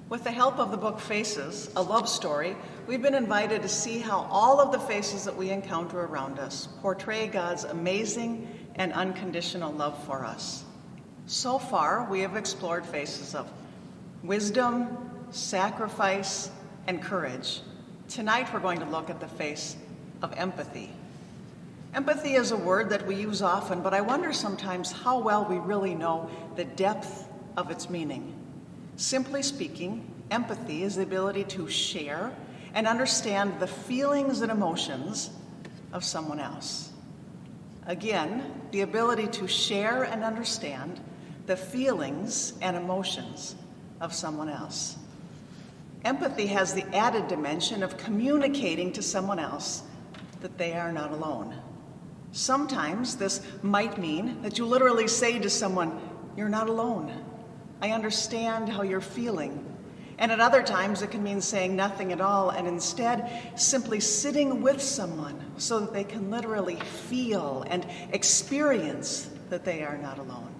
With the help of the book Faces, a love story, we've been invited to see how all of the faces that we encounter around us portray God's amazing and unconditional love for us. So far, we have explored faces of wisdom, sacrifice, and courage. Tonight, we're going to look at the face of empathy. Empathy is a word that we use often, but I wonder sometimes how well we really know the depth of its meaning. Simply speaking, empathy is the ability to share and understand the feelings and emotions of someone else. Again, the ability to share and understand the feelings and emotions of someone else. Empathy has the added dimension of communicating to someone else that they are not alone. Sometimes this might mean that you literally say to someone, "You're not alone. I understand how you're feeling." And at other times it can mean saying nothing at all and instead simply sitting with someone so that they can literally feel and experience that they are not alone.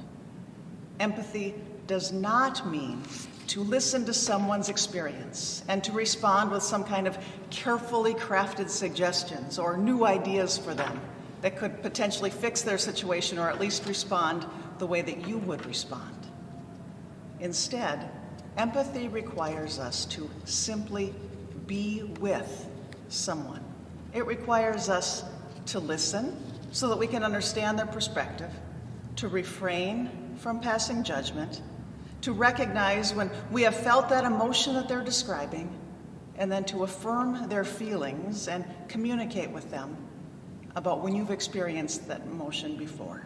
Empathy does not mean to listen to someone's experience and to respond with some kind of carefully crafted suggestions or new ideas for them that could potentially fix their situation or at least respond the way that you would respond. Instead, empathy requires us to simply be with someone. It requires us to listen so that we can understand their perspective, to refrain from passing judgment, to recognize when we have felt that emotion that they're describing, and then to affirm their feelings and communicate with them about when you've experienced that emotion before.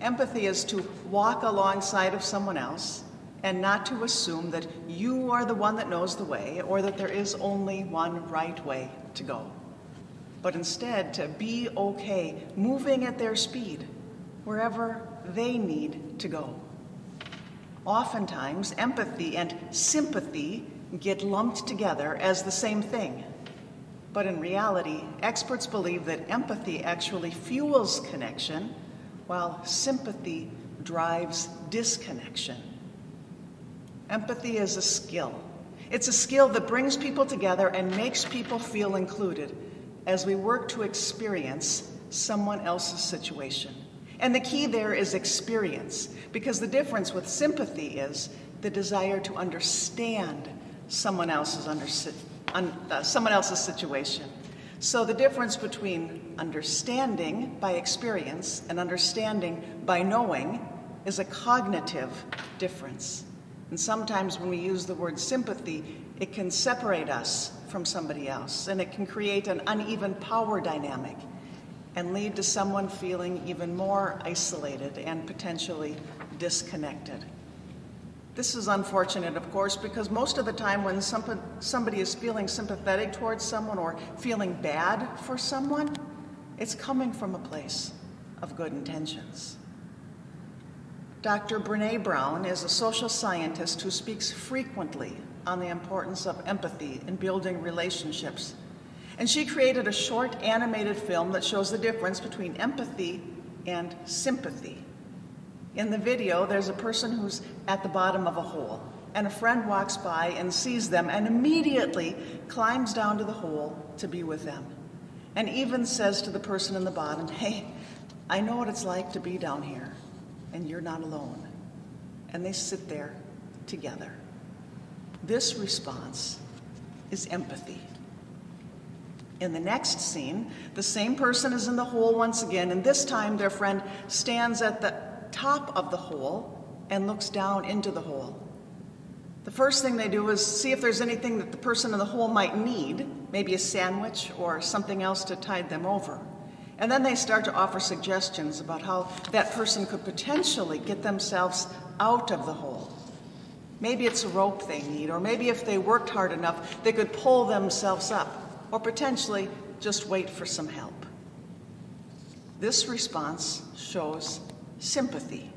Empathy is to walk alongside of someone else and not to assume that you are the one that knows the way or that there is only one right way to go, but instead to be okay moving at their speed wherever they need to go. Oftentimes, empathy and sympathy get lumped together as the same thing. But in reality, experts believe that empathy actually fuels connection, while sympathy drives disconnection. Empathy is a skill. It's a skill that brings people together and makes people feel included as we work to experience someone else's situation. And the key there is experience, because the difference with sympathy is the desire to understand someone else's situation. So the difference between understanding by experience and understanding by knowing is a cognitive difference. And sometimes when we use the word sympathy, it can separate us from somebody else, and it can create an uneven power dynamic and lead to someone feeling even more isolated and potentially disconnected. This is unfortunate, of course, because most of the time when somebody is feeling sympathetic towards someone or feeling bad for someone, it's coming from a place of good intentions. Dr. Brene Brown is a social scientist who speaks frequently on the importance of empathy in building relationships. And she created a short animated film that shows the difference between empathy and sympathy. In the video, there's a person who's at the bottom of a hole, and a friend walks by and sees them and immediately climbs down to the hole to be with them, and even says to the person in the bottom, "Hey, I know what it's like to be down here, and you're not alone." And they sit there together. This response is empathy. In the next scene, the same person is in the hole once again, and this time their friend stands at the top of the hole and looks down into the hole. The first thing they do is see if there's anything that the person in the hole might need, maybe a sandwich or something else to tide them over. And then they start to offer suggestions about how that person could potentially get themselves out of the hole. Maybe it's a rope they need, or maybe if they worked hard enough, they could pull themselves up, or potentially just wait for some help. This response shows sympathy.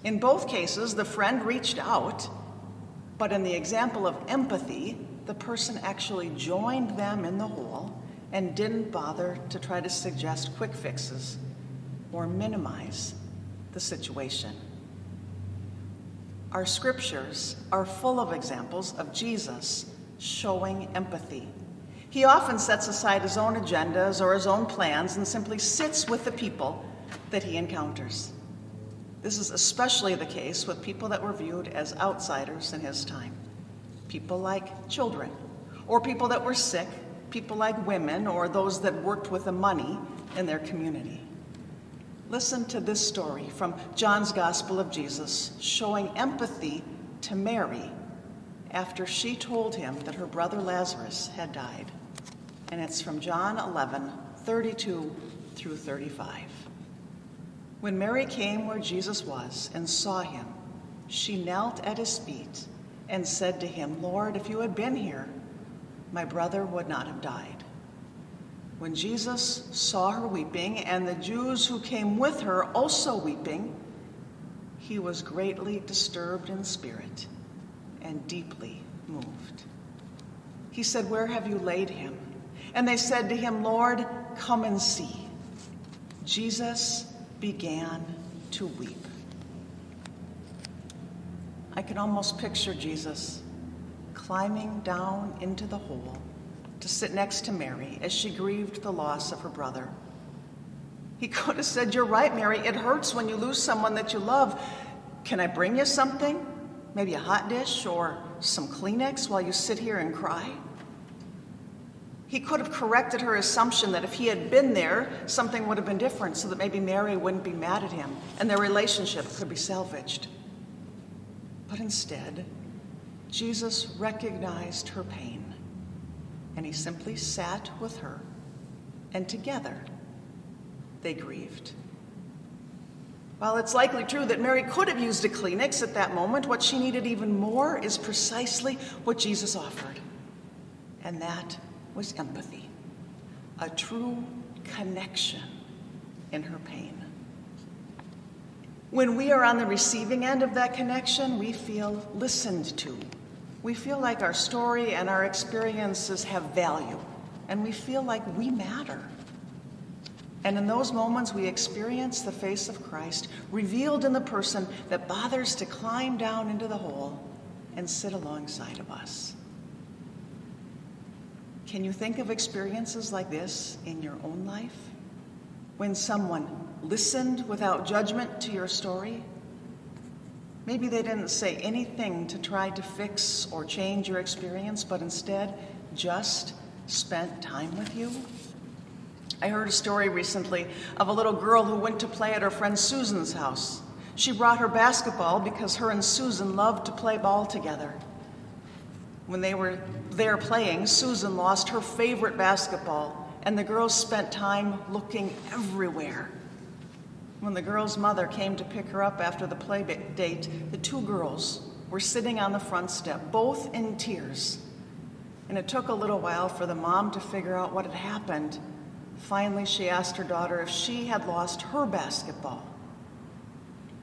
In both cases, the friend reached out, but in the example of empathy, the person actually joined them in the hole and didn't bother to try to suggest quick fixes or minimize the situation. Our scriptures are full of examples of Jesus showing empathy. He often sets aside his own agendas or his own plans and simply sits with the people that he encounters. This is especially the case with people that were viewed as outsiders in his time. People like children, or people that were sick, people like women, or those that worked with the money in their community. Listen to this story from John's Gospel of Jesus, showing empathy to Mary after she told him that her brother Lazarus had died. And it's from John 11:32 through 35. When Mary came where Jesus was and saw him, she knelt at his feet and said to him, "Lord, if you had been here, my brother would not have died." When Jesus saw her weeping, and the Jews who came with her also weeping, he was greatly disturbed in spirit and deeply moved. He said, "Where have you laid him?" And they said to him, "Lord, come and see." Jesus began to weep. I can almost picture Jesus climbing down into the hole to sit next to Mary as she grieved the loss of her brother. He could have said, "You're right, Mary, it hurts when you lose someone that you love. Can I bring you something? Maybe a hot dish or some Kleenex while you sit here and cry?" He could have corrected her assumption that if he had been there, something would have been different, so that maybe Mary wouldn't be mad at him and their relationship could be salvaged. But instead, Jesus recognized her pain, and he simply sat with her, and together they grieved. While it's likely true that Mary could have used a Kleenex at that moment, what she needed even more is precisely what Jesus offered, and that was empathy, a true connection in her pain. When we are on the receiving end of that connection, we feel listened to. We feel like our story and our experiences have value, and we feel like we matter. And in those moments, we experience the face of Christ revealed in the person that bothers to climb down into the hole and sit alongside of us. Can you think of experiences like this in your own life? When someone listened without judgment to your story? Maybe they didn't say anything to try to fix or change your experience, but instead just spent time with you. I heard a story recently of a little girl who went to play at her friend Susan's house. She brought her basketball because her and Susan loved to play ball together. When they were there playing, Susan lost her favorite basketball, and the girls spent time looking everywhere. When the girl's mother came to pick her up after the play date, the two girls were sitting on the front step, both in tears. And it took a little while for the mom to figure out what had happened. Finally, she asked her daughter if she had lost her basketball.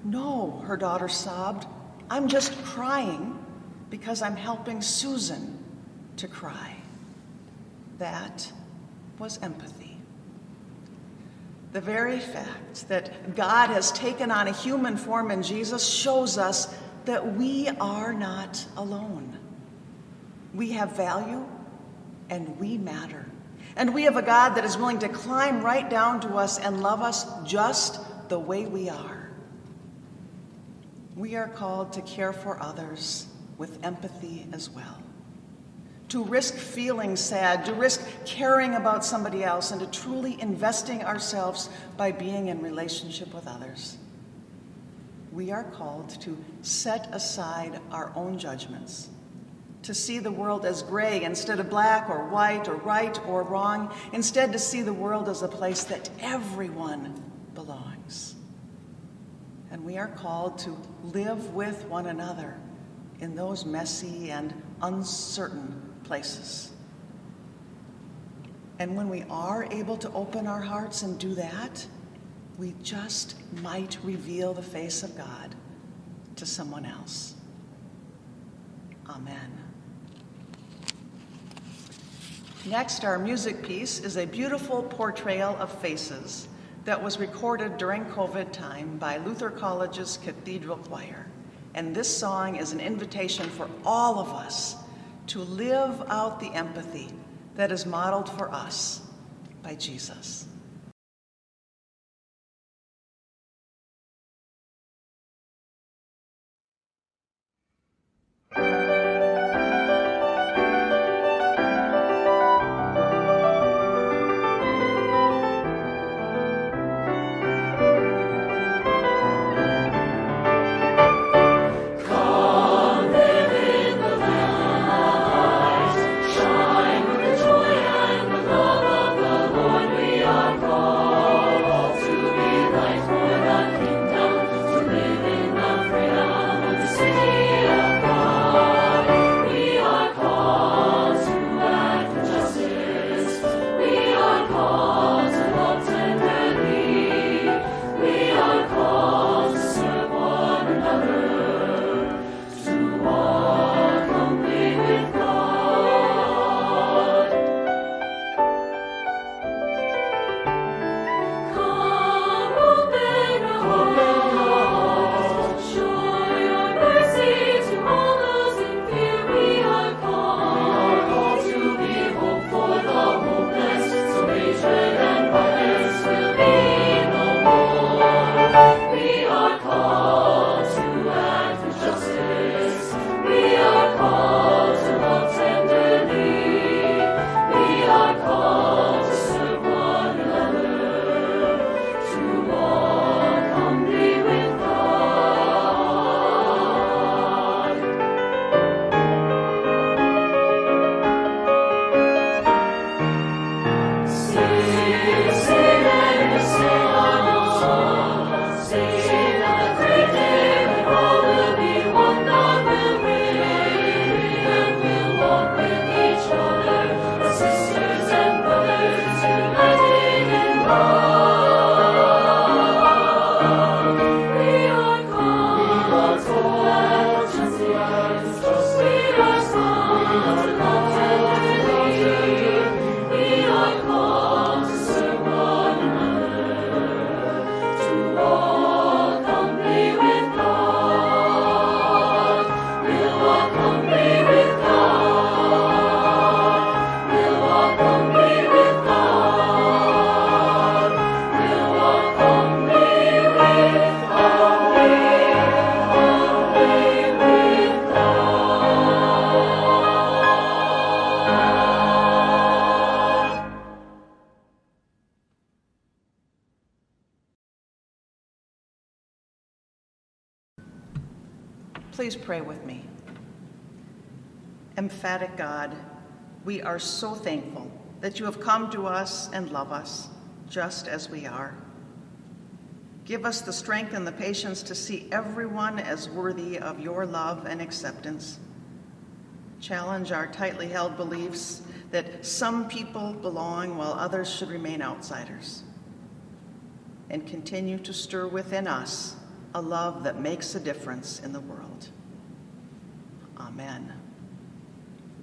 "No," her daughter sobbed. "I'm just crying because I'm helping Susan to cry." That was empathy. The very fact that God has taken on a human form in Jesus shows us that we are not alone. We have value and we matter. And we have a God that is willing to climb right down to us and love us just the way we are. We are called to care for others with empathy as well. To risk feeling sad, to risk caring about somebody else, and to truly investing ourselves by being in relationship with others. We are called to set aside our own judgments, to see the world as gray instead of black or white or right or wrong, instead to see the world as a place that everyone belongs. And we are called to live with one another in those messy and uncertain places. And when we are able to open our hearts and do that, we just might reveal the face of God to someone else. Amen. Next, our music piece is a beautiful portrayal of faces that was recorded during COVID time by Luther College's Cathedral Choir. And this song is an invitation for all of us to live out the empathy that is modeled for us by Jesus. Please pray with me. Emphatic God, we are so thankful that you have come to us and love us just as we are. Give us the strength and the patience to see everyone as worthy of your love and acceptance. Challenge our tightly held beliefs that some people belong while others should remain outsiders. And continue to stir within us a love that makes a difference in the world. Amen.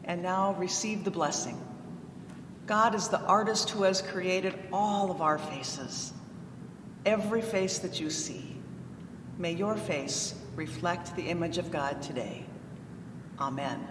And now receive the blessing. God is the artist who has created all of our faces. Every face that you see, may your face reflect the image of God today. Amen.